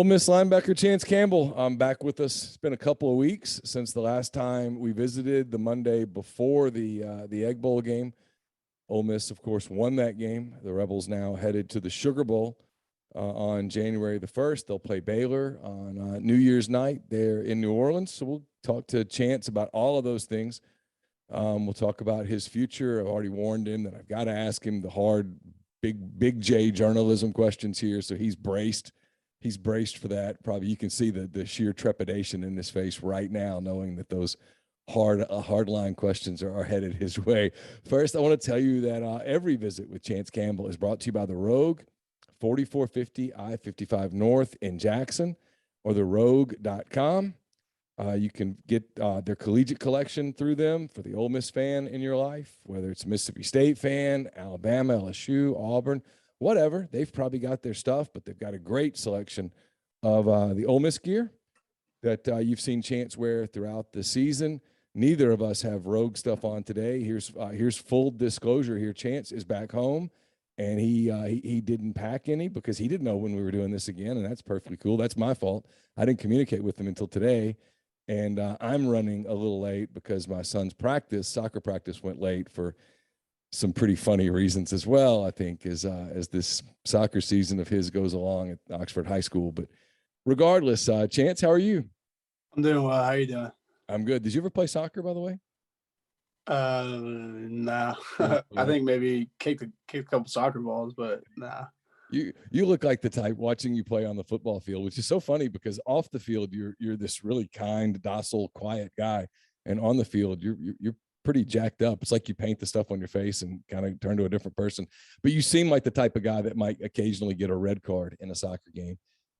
Ole Miss linebacker Chance Campbell back with us. It's been a couple of weeks since the last time we visited, the Monday before the Egg Bowl game. Ole Miss, of course, won that game. The Rebels now headed to the Sugar Bowl on January the 1st. They'll play Baylor on New Year's night there in New Orleans. So we'll talk to Chance about all of those things. We'll talk about his future. I've already warned him that I've got to ask him the hard, big J journalism questions here. So he's braced. He's braced for that. Probably you can see the sheer trepidation in his face right now, knowing that those hardline questions are headed his way. First, I want to tell you that every visit with Chance Campbell is brought to you by the Rogue, 4450 I-55 North in Jackson, or therogue.com. You can get their collegiate collection through them for the Ole Miss fan in your life, whether it's a Mississippi State fan, Alabama, LSU, Auburn, whatever. They've probably got their stuff, but they've got a great selection of the Ole Miss gear that you've seen Chance wear throughout the season. Neither of us have Rogue stuff on today. Here's full disclosure here. Chance is back home, and he didn't pack any because he didn't know when we were doing this again, and that's perfectly cool. That's my fault. I didn't communicate with him until today, and I'm running a little late because my son's soccer practice went late for some pretty funny reasons as well, I think, as this soccer season of his goes along at Oxford High School. But regardless, Chance, how are you? I'm doing well. How are you doing? I'm good. Did you ever play soccer, by the way? Nah. I think maybe kicked a couple soccer balls, but nah. You look like the type watching you play on the football field, which is so funny because off the field you're this really kind, docile, quiet guy, and on the field you're pretty jacked up. It's like you paint the stuff on your face and kind of turn to a different person. But you seem like the type of guy that might occasionally get a red card in a soccer game.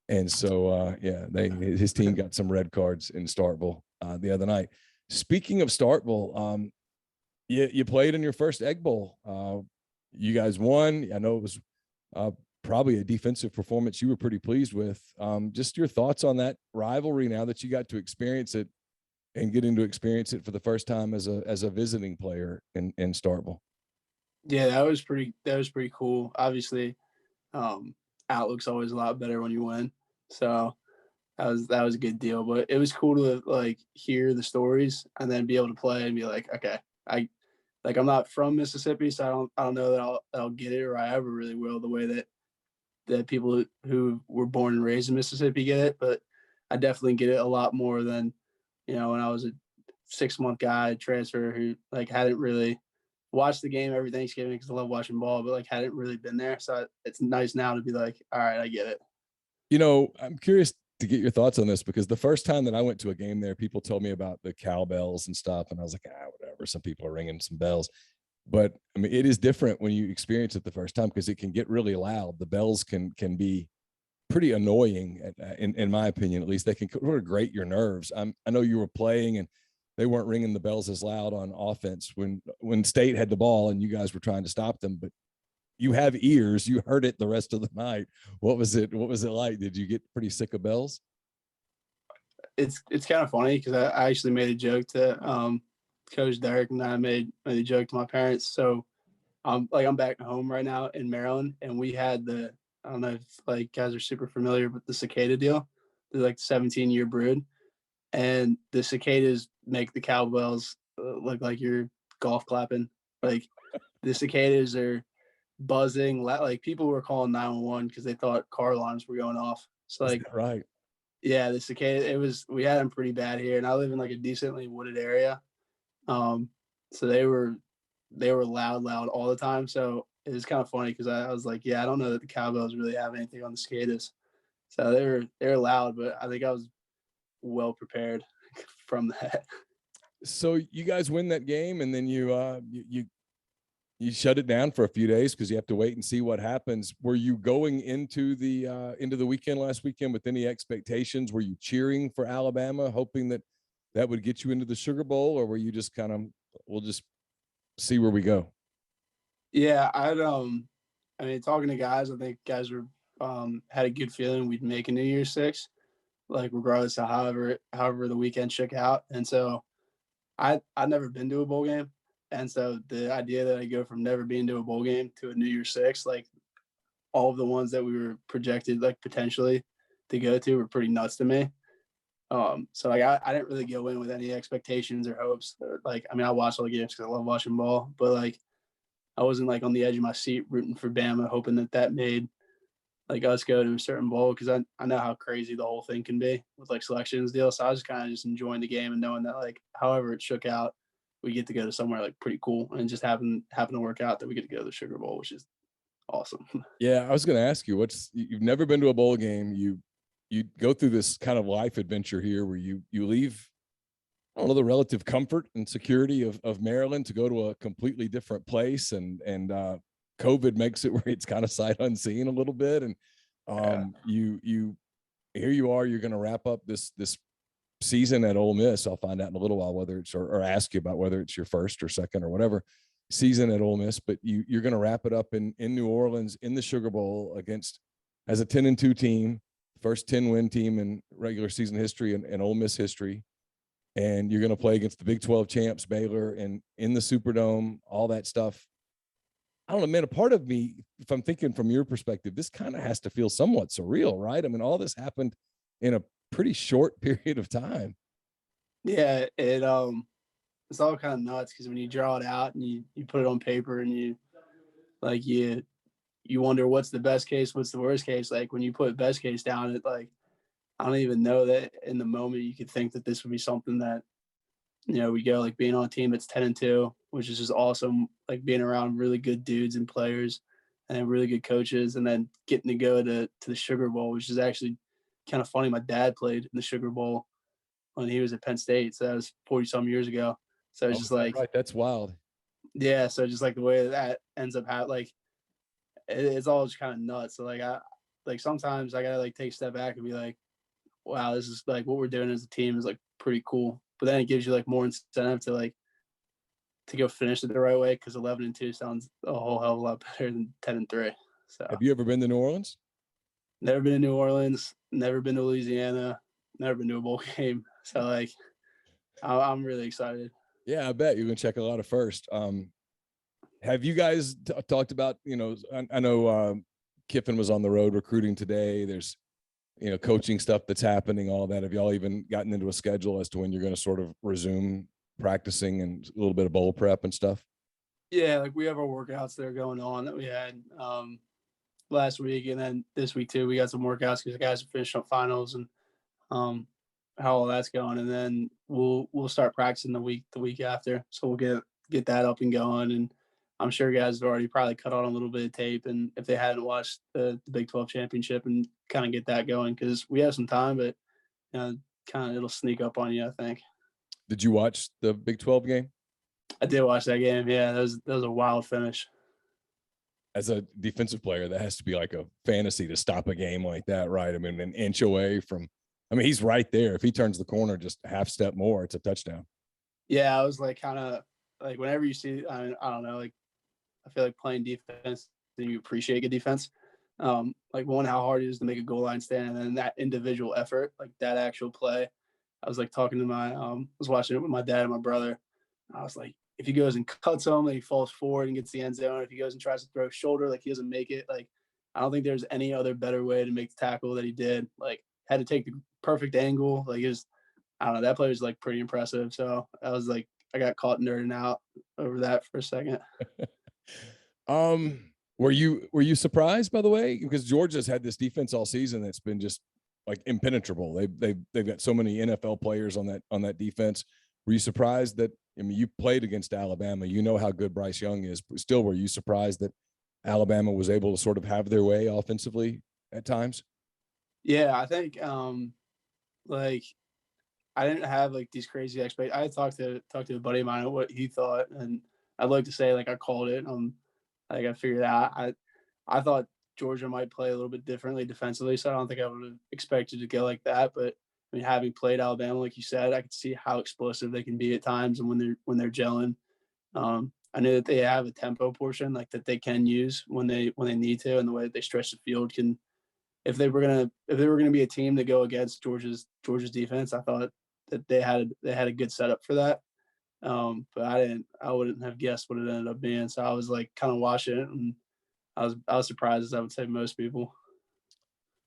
And so, his team got some red cards in Starkville the other night. Speaking of Starkville, you played in your first Egg Bowl. You guys won. I know it was probably a defensive performance you were pretty pleased with. Just your thoughts on that rivalry now that you got to experience it and getting to experience it for the first time as a visiting player in Starkville. Yeah, that was pretty cool. Obviously, outlook's always a lot better when you win. So that was a good deal. But it was cool to hear the stories and then be able to play and be like, okay, I'm not from Mississippi, so I don't know that I'll get it, or I ever really will, the way that people who were born and raised in Mississippi get it. But I definitely get it a lot more than, when I was a 6-month guy transfer who hadn't really watched the game every Thanksgiving because I love watching ball, but hadn't really been there. So it's nice now to be like, all right, I get it. I'm curious to get your thoughts on this because the first time that I went to a game there, people told me about the cowbells and stuff. And I was like, whatever. Some people are ringing some bells. But I mean, it is different when you experience it the first time because it can get really loud. The bells can be pretty annoying, in my opinion, at least. They can sort of grate your nerves. I know you were playing and they weren't ringing the bells as loud on offense when State had the ball and you guys were trying to stop them, but you have ears. You heard it the rest of the night. What was it like? Did you get pretty sick of bells? It's kind of funny because I actually made a joke to Coach Derek, and I made a joke to my parents. So I'm back home right now in Maryland, and we had I don't know if guys are super familiar with the cicada deal. They're 17-year brood, and the cicadas make the cowbells look like you're golf clapping. The cicadas are buzzing. People were calling 911 because they thought car alarms were going off. So right. Yeah, the cicada. We had them pretty bad here, and I live in a decently wooded area. So they were loud all the time. So it was kind of funny because I was like, yeah, I don't know that the cowbells really have anything on the cicadas. So they were loud, but I think I was well prepared from that. So you guys win that game, and then you shut it down for a few days because you have to wait and see what happens. Were you going into the weekend last weekend with any expectations? Were you cheering for Alabama, hoping that would get you into the Sugar Bowl, or were you just kind of, we'll just see where we go? Yeah, talking to guys, I think guys were had a good feeling we'd make a New Year's Six, regardless of however the weekend shook out. And so I'd never been to a bowl game. And so the idea that I go from never being to a bowl game to a New Year's Six, all of the ones that we were projected potentially to go to were pretty nuts to me. So like I didn't really go in with any expectations or hopes. Like, I mean, I watched all the games because I love watching ball, but like I wasn't like on the edge of my seat rooting for Bama, hoping that made like us go to a certain bowl, because I know how crazy the whole thing can be with like selections deal. So I was kind of just enjoying the game and knowing that like however it shook out, we get to go to somewhere like pretty cool, and just happened to work out that we get to go to the Sugar Bowl, which is awesome. Yeah, I was going to ask you, you've never been to a bowl game. You go through this kind of life adventure here where you leave, I don't know, the relative comfort and security of Maryland to go to a completely different place, and COVID makes it where it's kind of sight unseen a little bit, and you here you are, you're going to wrap up this season at Ole Miss. I'll find out in a little while whether it's or ask you about whether it's your first or second or whatever season at Ole Miss, but you're going to wrap it up in New Orleans in the Sugar Bowl against, as a 10-2 team, first 10-win team in regular season history and Ole Miss history. And you're going to play against the Big 12 champs, Baylor, and in the Superdome, all that stuff. I don't know, man, a part of me, if I'm thinking from your perspective, this kind of has to feel somewhat surreal, right? I mean, all this happened in a pretty short period of time. Yeah, it's all kind of nuts because when you draw it out and you put it on paper and you wonder what's the best case, what's the worst case. Like when you put best case down, it like I don't even know that in the moment you could think that this would be something that, we go like being on a team that's 10-2, which is just awesome. Like being around really good dudes and players and really good coaches, and then getting to go to the Sugar Bowl, which is actually kind of funny. My dad played in the Sugar Bowl when he was at Penn State. So that was 40 some years ago. So it's Oh, just like, right. That's wild. yeah. So just like the way that ends up happening, like it's all just kind of nuts. So like sometimes I gotta like take a step back and be like, wow, this is like what we're doing as a team is like pretty cool. But then it gives you like more incentive to go finish it the right way, because 11-2 sounds a whole hell of a lot better than 10-3. So Have you ever been to New Orleans? never been to New Orleans, never been to Louisiana, never been to a bowl game. So like I'm really excited. Yeah, I bet you're going to check a lot of first. Have you guys talked about, I know Kiffin was on the road recruiting today. There's, coaching stuff that's happening, all that. Have y'all even gotten into a schedule as to when you're going to sort of resume practicing and a little bit of bowl prep and stuff? Yeah, like we have our workouts that are going on that we had last week, and then this week too. We got some workouts because the guys are finishing up finals, and how all that's going, and then we'll start practicing the week after. So we'll get that up and going, and I'm sure guys have already probably cut on a little bit of tape, and if they hadn't watched the Big 12 championship, and kind of get that going, because we have some time, but kind of it'll sneak up on you, I think. Did you watch the Big 12 game? I did watch that game. Yeah, that was a wild finish. As a defensive player, that has to be like a fantasy to stop a game like that, right? I mean, an inch away from, he's right there. If he turns the corner just a half step more, it's a touchdown. Yeah, I was like kind of like whenever you see, I don't know, like I feel like playing defense, then you appreciate good defense. Like one, how hard it is to make a goal line stand, and then that individual effort, like that actual play. I was like talking to was watching it with my dad and my brother. I was like, if he goes and cuts him, and he falls forward and gets the end zone. If he goes and tries to throw a shoulder, like he doesn't make it. Like I don't think there's any other better way to make the tackle that he did. Like had to take the perfect angle. Like it was, I don't know, that play was like pretty impressive. So I was like, I got caught nerding out over that for a second. Were you surprised, by the way? Because Georgia's had this defense all season that's been just like impenetrable. They've got so many NFL players on that defense. Were you surprised that, you played against Alabama, you know how good Bryce Young is, but still, were you surprised that Alabama was able to sort of have their way offensively at times? Yeah, I think like I didn't have like these crazy expectations. I talked to a buddy of mine what he thought, and I'd like to say like I called it. Like I figured out. I thought Georgia might play a little bit differently defensively, so I don't think I would have expected to go like that. But I mean, having played Alabama, like you said, I could see how explosive they can be at times, and when they're gelling. I knew that they have a tempo portion like that they can use when they need to, and the way that they stretch the field can. If they were gonna be a team to go against Georgia's defense, I thought that they had a good setup for that. But I wouldn't have guessed what it ended up being. So I was like kind of watching it, and I was surprised, as I would say most people.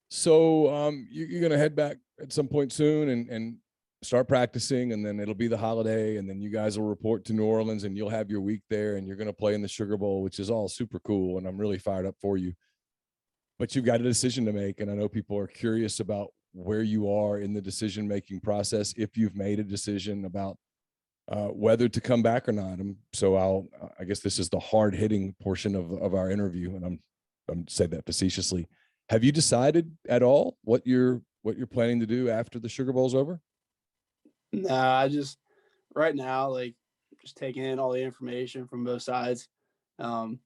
So you're going to head back at some point soon and start practicing, and then it'll be the holiday, and then you guys will report to New Orleans, and you'll have your week there, and you're going to play in the Sugar Bowl, which is all super cool, and I'm really fired up for you. But you've got a decision to make, and I know people are curious about where you are in the decision-making process, if you've made a decision about whether to come back or not. I guess this is the hard-hitting portion of our interview, and I'm saying that facetiously. Have you decided at all what you're planning to do after the Sugar Bowl's over? No, I just right now, like, just taking in all the information from both sides, um,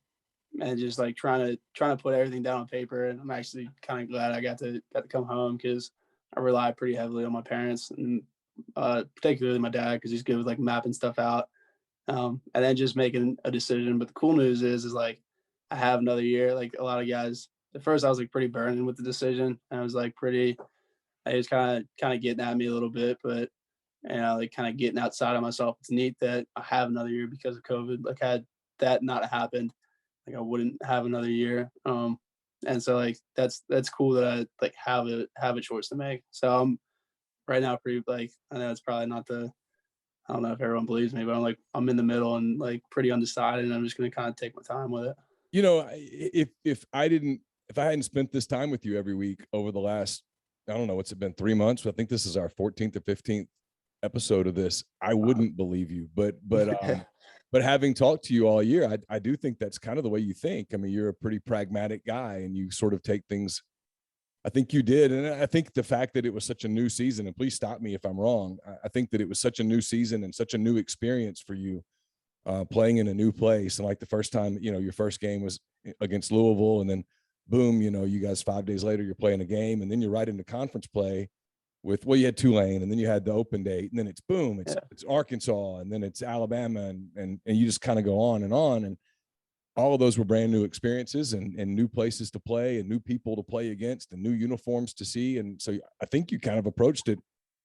and just like trying to put everything down on paper. And I'm actually kind of glad I got to come home because I rely pretty heavily on my parents and particularly my dad because he's good with like mapping stuff out, and then just making a decision. But the cool news is like I have another year. Like a lot of guys, at first I was like pretty burning with the decision. And I was like pretty. I was kind of getting at me a little bit, but like kind of getting outside of myself. It's neat that I have another year because of COVID. Like had that not happened, like I wouldn't have another year. And so like that's cool that I like have a choice to make. So I'm right now pretty like I know it's probably not the I don't know if everyone believes me, but I'm in the middle and like pretty undecided, and I'm just gonna kind of take my time with it. You know, if I hadn't spent this time with you every week over the last, I don't know, what's it been, 3 months? I think this is our 14th or 15th episode of this. I wouldn't believe you, but having talked to you all year, I do think that's kind of the way you think. I mean, you're a pretty pragmatic guy, and you sort of take things. I think you did, and I think the fact that it was such a new season, and please stop me if I'm wrong. I think that it was such a new season and such a new experience for you, playing in a new place. And like the first time, your first game was against Louisville, and then boom, you guys 5 days later, you're playing a game, and then you're right into conference play with, well, you had Tulane, and then you had the open date, and then it's boom, it's Arkansas, and then it's Alabama, and you just kind of go on, and all of those were brand new experiences and new places to play and new people to play against and new uniforms to see. And so I think you kind of approached it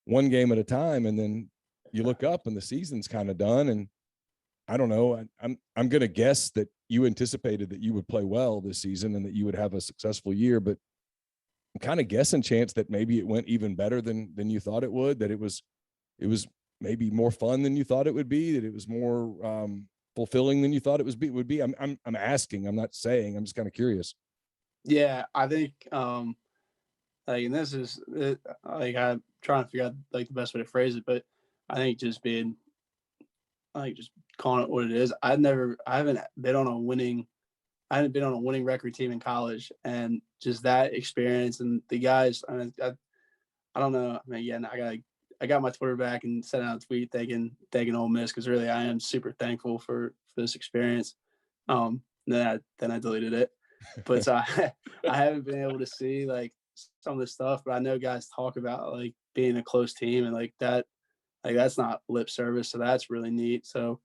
one game at a time, and then you look up and the season's kind of done. And I don't know, I'm going to guess that you anticipated that you would play well this season and that you would have a successful year, but I'm kind of guessing chance that maybe it went even better than you thought it would, that it was maybe more fun than you thought it would be, that it was more fulfilling than you thought it would be. I'm asking, I'm not saying, I'm just kind of curious. Yeah, I think like, and this is like I'm trying to figure out like the best way to phrase it, but I think just being like just calling it what it is. I haven't been on a winning record team in college, and just that experience and the guys. I don't know. I mean, yeah, I got my Twitter back and sent out a tweet thanking Ole Miss because really I am super thankful for this experience. Then I deleted it, but so I haven't been able to see like some of the stuff, but I know guys talk about like being a close team and like that, like that's not lip service, so that's really neat. So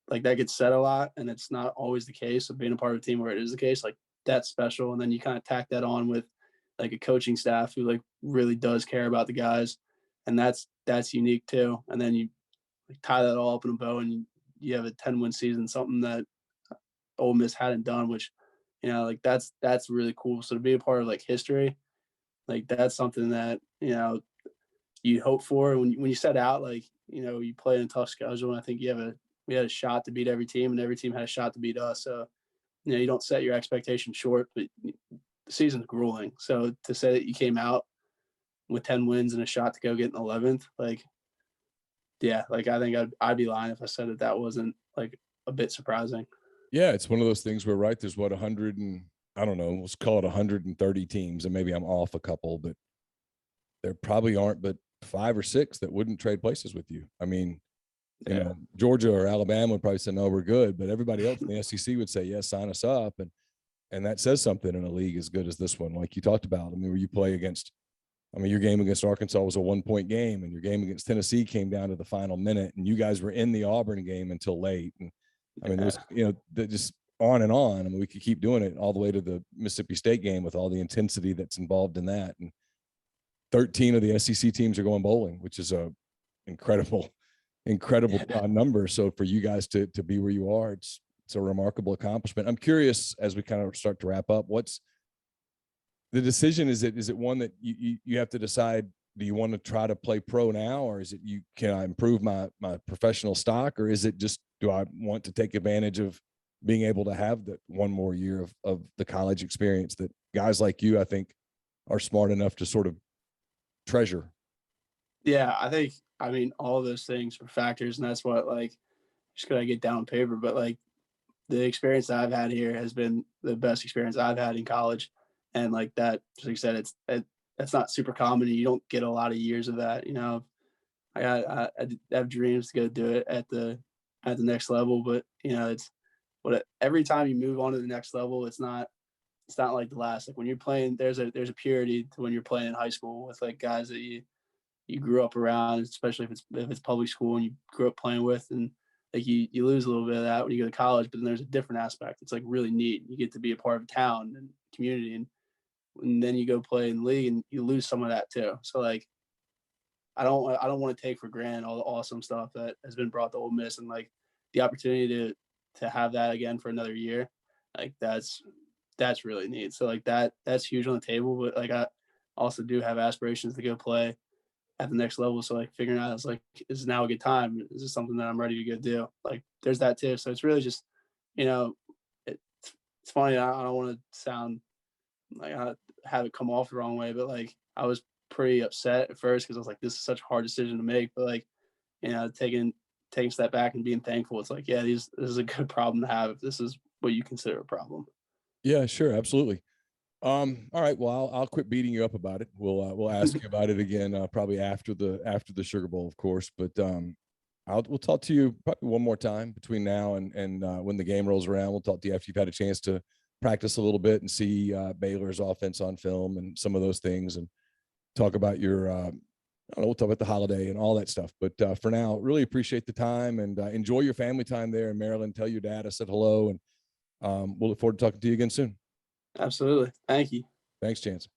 like that gets said a lot, and it's not always the case of being a part of a team where it is the case. Like that's special, and then you kind of tack that on with like a coaching staff who like really does care about the guys, and that's unique too. And then you like, tie that all up in a bow, and you have a 10-win season, something that Ole Miss hadn't done, which like that's really cool. So to be a part of like history, like that's something that you hope for when you set out. Like you play in a tough schedule, and I think we had a shot to beat every team, and every team had a shot to beat us. So you don't set your expectations short, but the season's grueling. So to say that you came out with 10 wins and a shot to go get an 11th, like, yeah, like I think I'd be lying if I said that wasn't like a bit surprising. Yeah, it's one of those things where, right, there's what, 100 and I don't know, let's call it 130 teams, and maybe I'm off a couple, but there probably aren't but 5 or 6 that wouldn't trade places with you. I mean, Georgia or Alabama would probably say, no, we're good. But everybody else in the SEC would say, yes, sign us up. And that says something in a league as good as this one, like you talked about. I mean, where you play against, your game against Arkansas was a 1-point game, and your game against Tennessee came down to the final minute, and you guys were in the Auburn game until late. And I mean, there's, just on and on. I mean, we could keep doing it all the way to the Mississippi State game with all the intensity that's involved in that. And 13 of the SEC teams are going bowling, which is a incredible number. So for you guys to be where you are, it's a remarkable accomplishment. I'm curious, as we kind of start to wrap up, the decision, is it one that you have to decide, do you want to try to play pro now, or is it, can I improve my professional stock, or is it just, do I want to take advantage of being able to have that one more year of the college experience that guys like you, I think, are smart enough to sort of treasure? Yeah, I mean, all those things are factors, and that's what, like, just gotta get down on paper. But like, the experience that I've had here has been the best experience I've had in college, and like that, just like I said, that's not super common. And you don't get a lot of years of that. You know, I have dreams to go do it at the next level, but you know, every time you move on to the next level, it's not like the last. Like when you're playing, there's a purity to when you're playing in high school with like guys that you grew up around, especially if it's public school and you grew up playing with, and like you lose a little bit of that when you go to college. But then there's a different aspect. It's like really neat. You get to be a part of a town and community, and then you go play in the league and you lose some of that too. So like I don't want to take for granted all the awesome stuff that has been brought to Ole Miss, and like the opportunity to have that again for another year. Like that's really neat. So like that's huge on the table. But like I also do have aspirations to go play at the next level. So like figuring out, is like, is now a good time? Is this something that I'm ready to go do? Like there's that too. So it's really just, you know, it's funny. I don't want to sound like I have it come off the wrong way, but like I was pretty upset at first because I was like, this is such a hard decision to make. But like, you know, taking a step back and being thankful, it's like, yeah, this is a good problem to have if this is what you consider a problem. Yeah, sure, absolutely. All right. Well, I'll quit beating you up about it. We'll ask you about it again, probably after the Sugar Bowl, of course. But we'll talk to you probably one more time between now and when the game rolls around. We'll talk to you after you've had a chance to practice a little bit and see Baylor's offense on film and some of those things, and talk about your I don't know. We'll talk about the holiday and all that stuff. But for now, really appreciate the time, and enjoy your family time there in Maryland. Tell your dad I said hello, and we'll look forward to talking to you again soon. Absolutely. Thank you. Thanks, Chance.